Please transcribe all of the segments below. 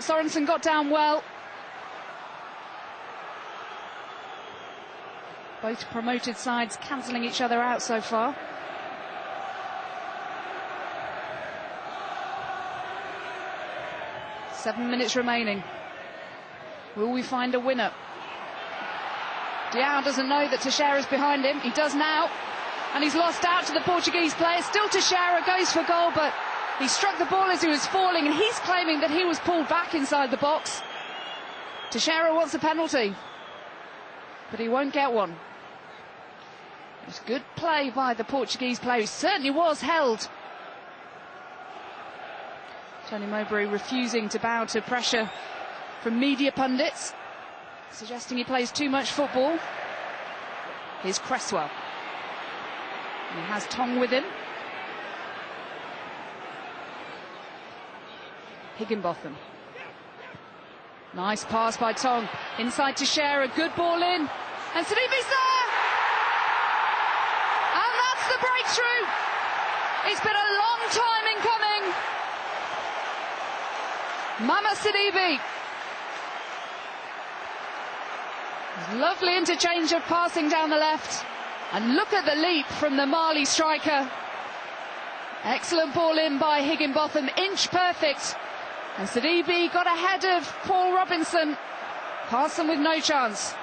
Sorensen got down well. Both promoted sides cancelling each other out so far. Seven minutes remaining. Will we find a winner? Diao doesn't know that Teixeira's behind him. He does now. And he's lost out to the Portuguese player. Still Teixeira goes for goal, but he struck the ball as he was falling, and he's claiming that he was pulled back inside the box. Teixeira wants a penalty, but he won't get one. It was good play by the Portuguese player. He certainly was held. Tony Mowbray refusing to bow to pressure from media pundits, suggesting he plays too much football. Here's Cresswell. He has Tong with him. Higginbotham. Nice pass by Tong. Inside Teixeira, good ball in. And Sidibe's there! And that's the breakthrough! It's been a long time in coming. Mama Sidibe. Lovely interchange of passing down the left. And look at the leap from the Mali striker. Excellent ball in by Higginbotham, inch perfect. And Sidibe got ahead of Paul Robinson. Parson with no chance.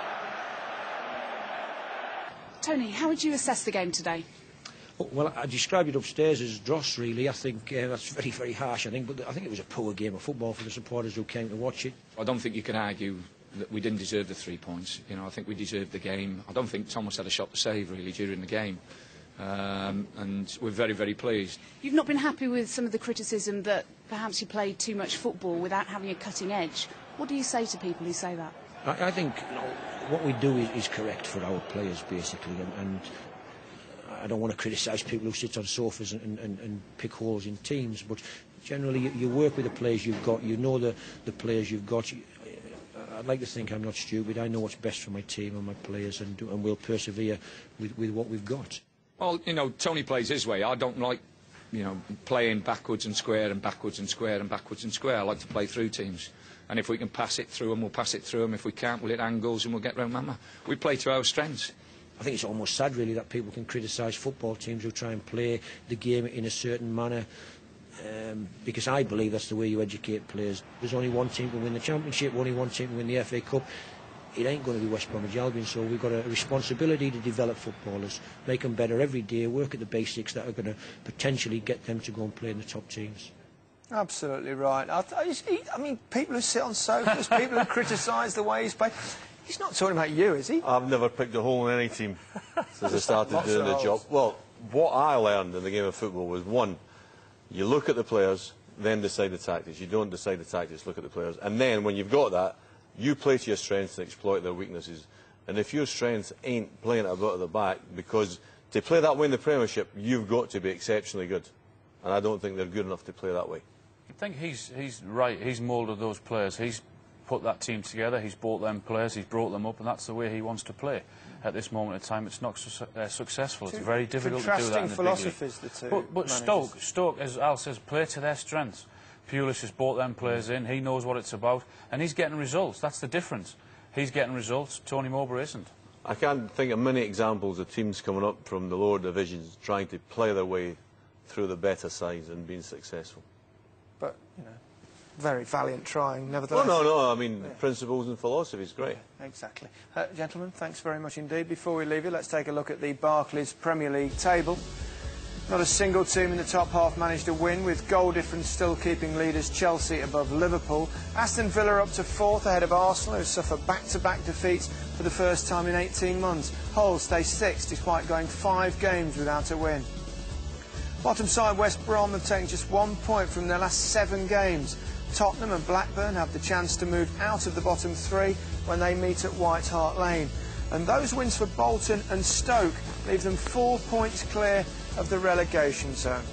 Tony, how would you assess the game today? Well, I described it upstairs as dross, really. I think that's very, very harsh, but I think it was a poor game of football for the supporters who came to watch it. I don't think you can argue that we didn't deserve the 3 points. I think we deserved the game. I don't think Thomas had a shot to save, really, during the game. And we're very, very pleased. You've not been happy with some of the criticism that perhaps you played too much football without having a cutting edge. What do you say to people who say that? I think what we do is correct for our players, basically, and I don't want to criticise people who sit on sofas and pick holes in teams, but generally you work with the players you've got, you know the players you've got. I'd like to think I'm not stupid. I know what's best for my team and my players, and we'll persevere with what we've got. Well, Tony plays his way. I don't like, playing backwards and square and backwards and square and backwards and square. I like to play through teams. And if we can pass it through them, we'll pass it through them. If we can't, we'll hit angles and we'll get round Mama. We play to our strengths. I think it's almost sad, really, that people can criticise football teams who try and play the game in a certain manner. Because I believe that's the way you educate players. There's only one team to win the Championship, only one team to win the FA Cup. It ain't going to be West Bromwich Albion, so we've got a responsibility to develop footballers, make them better every day, work at the basics that are going to potentially get them to go and play in the top teams. Absolutely right. I mean, people who sit on sofas, people who criticise the way he's played. He's not talking about you, is he? I've never picked a hole in any team since I started doing the job. Well, what I learned in the game of football was, one, you look at the players, then decide the tactics. You don't decide the tactics, look at the players. And then, when you've got that, you play to your strengths and exploit their weaknesses. And if your strengths ain't playing at a bit of the back, because to play that way in the Premiership, you've got to be exceptionally good. And I don't think they're good enough to play that way. I think he's right. He's moulded those players. He's put that team together. He's bought them players. He's brought them up, and that's the way he wants to play. At this moment in time, it's not successful. It's very difficult to do that in the philosophies, big the two. But Stoke, as Al says, play to their strengths. Pulis has brought them players in. He knows what it's about, and he's getting results. That's the difference. He's getting results. Tony Mowbray isn't. I can't think of many examples of teams coming up from the lower divisions trying to play their way through the better sides and being successful. But, very valiant trying, nevertheless. No, I mean, principles and philosophy is great. Yeah, exactly. Gentlemen, thanks very much indeed. Before we leave you, let's take a look at the Barclays Premier League table. Not a single team in the top half managed to win, with goal difference still keeping leaders Chelsea above Liverpool. Aston Villa up to 4th ahead of Arsenal, who suffer back-to-back defeats for the first time in 18 months. Hull stay 6th despite going 5 games without a win. Bottom side West Brom have taken just 1 point from their last 7 games. Tottenham and Blackburn have the chance to move out of the bottom 3 when they meet at White Hart Lane. And those wins for Bolton and Stoke leave them 4 points clear of the relegation zone.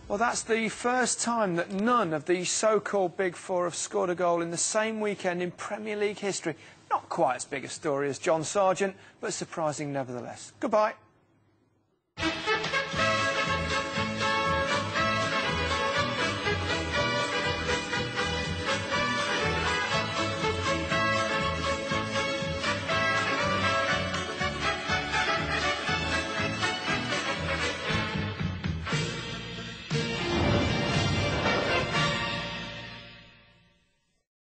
Well, that's the first time that none of the so-called Big Four have scored a goal in the same weekend in Premier League history. Not quite as big a story as John Sargent, but surprising nevertheless. Goodbye.